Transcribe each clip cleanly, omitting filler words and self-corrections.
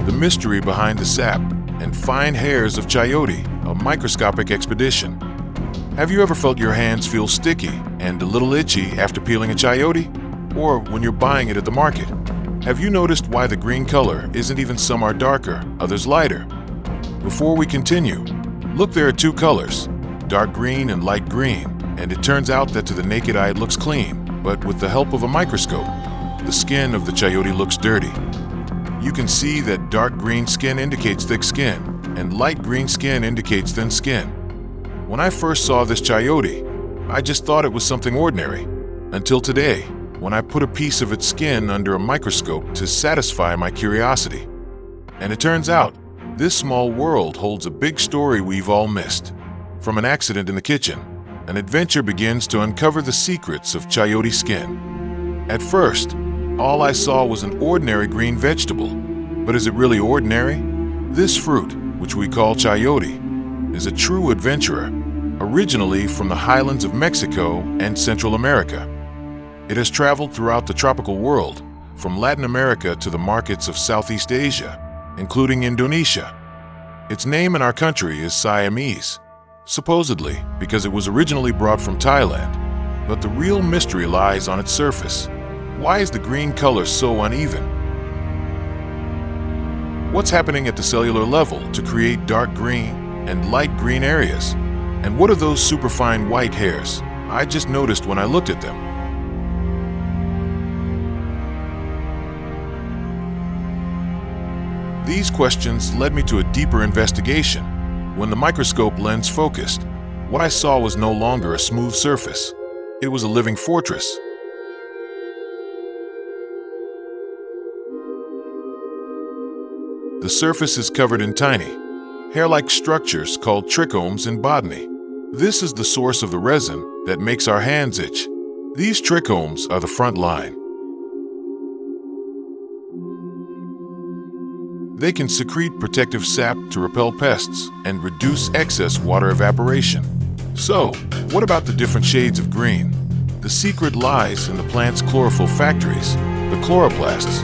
the mystery behind the sap, and fine hairs of Chayote, a microscopic expedition. Have you ever felt your hands feel sticky and a little itchy after peeling a Chayote? Or when you're buying it at the market? Have you noticed why the green color isn't even some are darker, others lighter? Before we continue, look, there are two colors, dark green and light green, and it turns out that to the naked eye it looks clean, but with the help of a microscope, the skin of the Chayote looks dirty. You can see that dark green skin indicates thick skin, and light green skin indicates thin skin. When I first saw this Chayote, I just thought it was something ordinary, until today, when I put a piece of its skin under a microscope to satisfy my curiosity. And it turns out, this small world holds a big story we've all missed. From an accident in the kitchen, an adventure begins to uncover the secrets of Chayote skin. At first, all I saw was an ordinary green vegetable. But is it really ordinary? This fruit, which we call Chayote, is a true adventurer, originally from the highlands of Mexico and Central America. It has traveled throughout the tropical world, from Latin America to the markets of Southeast Asia, including Indonesia. Its name in our country is Siamese, supposedly because it was originally brought from Thailand. But the real mystery lies on its surface. Why is the green color so uneven? What's happening at the cellular level to create dark green and light green areas? And what are those superfine white hairs I just noticed when I looked at them? These questions led me to a deeper investigation. When the microscope lens focused, what I saw was no longer a smooth surface. It was a living fortress. The surface is covered in tiny, hair-like structures called trichomes in botany. This is the source of the resin that makes our hands itch. These trichomes are the front line. They can secrete protective sap to repel pests and reduce excess water evaporation. So, what about the different shades of green? The secret lies in the plant's chlorophyll factories, the chloroplasts.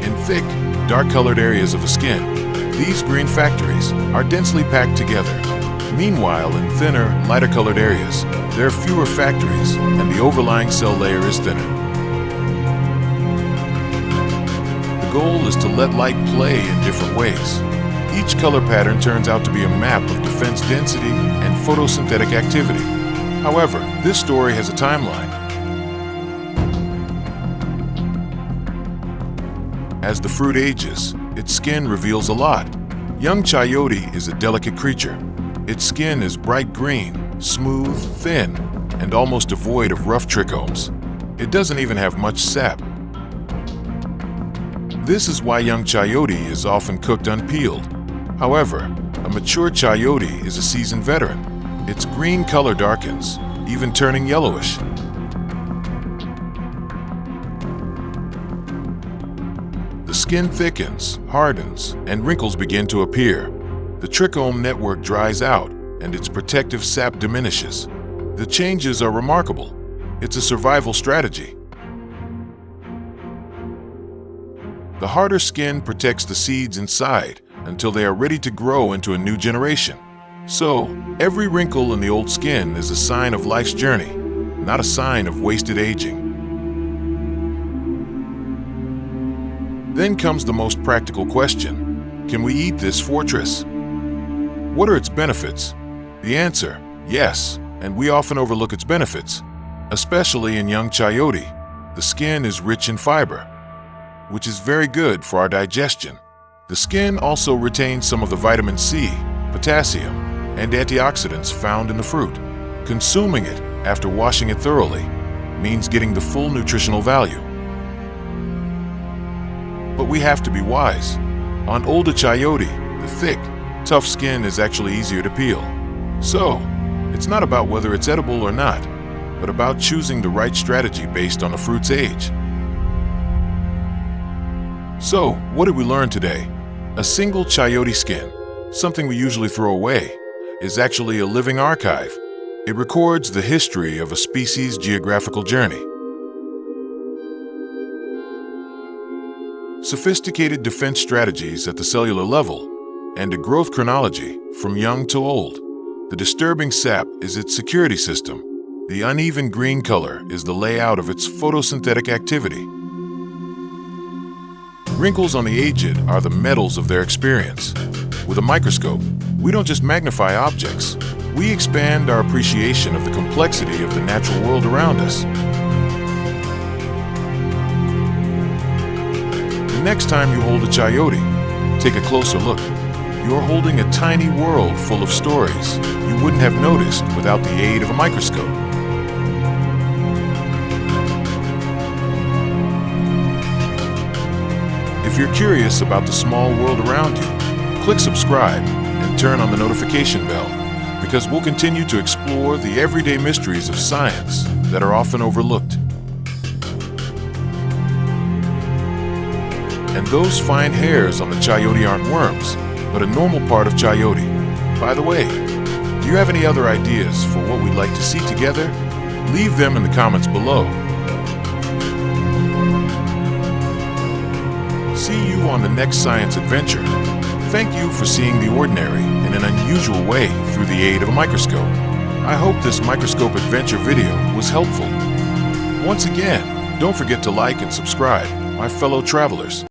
In thick, dark-colored areas of the skin, these green factories are densely packed together. Meanwhile, in thinner, lighter-colored areas, there are fewer factories and the overlying cell layer is thinner. The goal is to let light play in different ways. Each color pattern turns out to be a map of defense density and photosynthetic activity. However, this story has a timeline. As the fruit ages, its skin reveals a lot. Young Chayote is a delicate creature. Its skin is bright green, smooth, thin, and almost devoid of rough trichomes. It doesn't even have much sap. This is why young Chayote is often cooked unpeeled. However, a mature Chayote is a seasoned veteran. Its green color darkens, even turning yellowish. The skin thickens, hardens, and wrinkles begin to appear. The trichome network dries out, and its protective sap diminishes. The changes are remarkable. It's a survival strategy. The harder skin protects the seeds inside until they are ready to grow into a new generation. So, every wrinkle in the old skin is a sign of life's journey, not a sign of wasted aging. Then comes the most practical question. Can we eat this fortress? What are its benefits? The answer, yes, and we often overlook its benefits. Especially in young Chayote, the skin is rich in fiber, which is very good for our digestion. The skin also retains some of the vitamin C, potassium, and antioxidants found in the fruit. Consuming it after washing it thoroughly means getting the full nutritional value. But we have to be wise. On older Chayote, the thick, tough skin is actually easier to peel. So, it's not about whether it's edible or not, but about choosing the right strategy based on the fruit's age. So, what did we learn today? A single Chayote skin, something we usually throw away, is actually a living archive. It records the history of a species' geographical journey. sophisticated defense strategies at the cellular level, and a growth chronology from young to old. The disturbing sap is its security system. The uneven green color is the layout of its photosynthetic activity. Wrinkles on the aged are the medals of their experience. With a microscope, we don't just magnify objects, we expand our appreciation of the complexity of the natural world around us. The next time you hold a chayote, take a closer look. You're holding a tiny world full of stories you wouldn't have noticed without the aid of a microscope. If you're curious about the small world around you, click subscribe and turn on the notification bell, because we'll continue to explore the everyday mysteries of science that are often overlooked. And those fine hairs on the chayote aren't worms, but a normal part of chayote. By the way, do you have any other ideas for what we'd like to see together? Leave them in the comments below. See you on the next science adventure. Thank you for seeing the ordinary in an unusual way through the aid of a microscope. I hope this microscope adventure video was helpful. Once again, don't forget to like and subscribe, my fellow travelers.